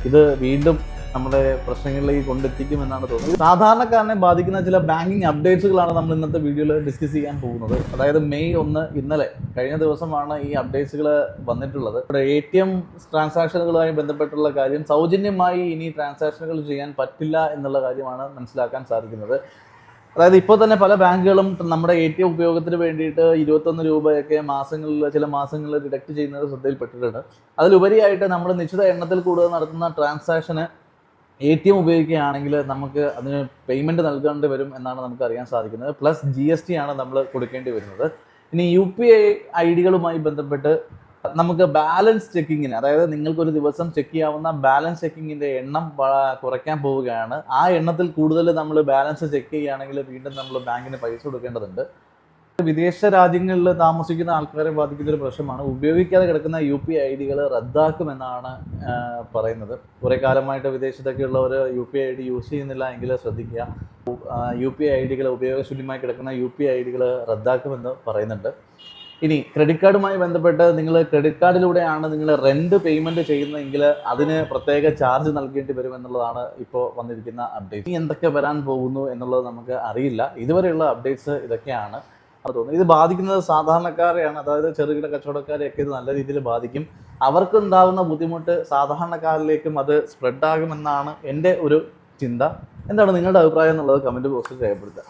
ഇത് വീണ്ടും നമ്മുടെ പ്രശ്നങ്ങളിലേക്ക് കൊണ്ടെത്തിക്കുമെന്നാണ് തോന്നുന്നത്. സാധാരണക്കാരനെ ബാധിക്കുന്ന ചില ബാങ്കിങ് അപ്ഡേറ്റ്സുകളാണ് നമ്മൾ ഇന്നത്തെ വീഡിയോയിൽ ഡിസ്കസ് ചെയ്യാൻ പോകുന്നത്. അതായത് മെയ് 1 ഇന്നലെ കഴിഞ്ഞ ദിവസമാണ് ഈ അപ്ഡേറ്റ്സുകൾ വന്നിട്ടുള്ളത്. ഇവിടെ ATM ട്രാൻസാക്ഷനുകളുമായി ബന്ധപ്പെട്ടുള്ള കാര്യം സൗജന്യമായി ഇനി ട്രാൻസാക്ഷനുകൾ ചെയ്യാൻ പറ്റില്ല എന്നുള്ള കാര്യമാണ് മനസ്സിലാക്കാൻ സാധിക്കുന്നത്. അതായത് ഇപ്പോൾ തന്നെ പല ബാങ്കുകളും നമ്മുടെ ATM ഉപയോഗത്തിന് വേണ്ടിയിട്ട് 21 രൂപയൊക്കെ ചില മാസങ്ങളിൽ ഡിഡക്റ്റ് ചെയ്യുന്നത് ശ്രദ്ധയിൽപ്പെട്ടിട്ടുണ്ട്. അതിലുപരിയായിട്ട് നമ്മൾ നിശ്ചിത എണ്ണത്തിൽ കൂടുതൽ നടത്തുന്ന ട്രാൻസാക്ഷന് ATM ഉപയോഗിക്കുകയാണെങ്കിൽ നമുക്ക് അതിന് പേയ്മെൻറ്റ് നൽകേണ്ടി വരും എന്നാണ് നമുക്ക് അറിയാൻ സാധിക്കുന്നത്. പ്ലസ് GST ആണ് നമ്മൾ കൊടുക്കേണ്ടി വരുന്നത്. ഇനി UPI ഐഡികളുമായി ബന്ധപ്പെട്ട് നമുക്ക് ബാലൻസ് ചെക്കിങ്ങിന്, അതായത് നിങ്ങൾക്കൊരു ദിവസം ചെക്ക് ചെയ്യാവുന്ന ബാലൻസ് ചെക്കിങ്ങിൻ്റെ എണ്ണം കുറയ്ക്കാൻ പോവുകയാണ്. ആ എണ്ണത്തിൽ കൂടുതൽ നമ്മൾ ബാലൻസ് ചെക്ക് ചെയ്യുകയാണെങ്കിൽ വീണ്ടും നമ്മൾ ബാങ്കിന് പൈസ കൊടുക്കേണ്ടതുണ്ട്. വിദേശ രാജ്യങ്ങളിൽ താമസിക്കുന്ന ആൾക്കാരെ ബാധിക്കുന്ന ഒരു പ്രശ്നമാണ്. ഉപയോഗിക്കാതെ കിടക്കുന്ന UPI ഐഡികൾ റദ്ദാക്കുമെന്നാണ് പറയുന്നത്. കുറേ കാലമായിട്ട് വിദേശത്തൊക്കെയുള്ളവർ UPI ഐഡി യൂസ് ചെയ്യുന്നില്ല എങ്കിൽ ശ്രദ്ധിക്കുക. UPI ഐഡികൾ, ഉപയോഗശൂന്യമായി കിടക്കുന്ന UPI ഐഡികൾ റദ്ദാക്കുമെന്ന് പറയുന്നുണ്ട്. ഇനി ക്രെഡിറ്റ് കാർഡുമായി ബന്ധപ്പെട്ട് നിങ്ങൾ ക്രെഡിറ്റ് കാർഡിലൂടെയാണ് നിങ്ങൾ റെൻറ്റ് പേയ്മെൻറ്റ് ചെയ്യുന്നതെങ്കിൽ അതിന് പ്രത്യേക ചാർജ് നൽകേണ്ടി വരുമെന്നുള്ളതാണ് ഇപ്പോൾ വന്നിരിക്കുന്ന അപ്ഡേറ്റ്. ഇനി എന്തൊക്കെ വരാൻ പോകുന്നു എന്നുള്ളത് നമുക്ക് അറിയില്ല. ഇതുവരെയുള്ള അപ്ഡേറ്റ്സ് ഇതൊക്കെയാണ്. അത് തോന്നുന്നു ഇത് ബാധിക്കുന്നത് സാധാരണക്കാരെയാണ്. അതായത് ചെറുകിട കച്ചവടക്കാരെയൊക്കെ ഇത് നല്ല രീതിയിൽ ബാധിക്കും. അവർക്കുണ്ടാകുന്ന ബുദ്ധിമുട്ട് സാധാരണക്കാരിലേക്കും അത് സ്പ്രെഡാകുമെന്നാണ് എൻ്റെ ഒരു ചിന്ത. എന്താണ് നിങ്ങളുടെ അഭിപ്രായം എന്നുള്ളത് കമൻറ്റ് ബോക്സിൽ രേഖപ്പെടുത്തുക.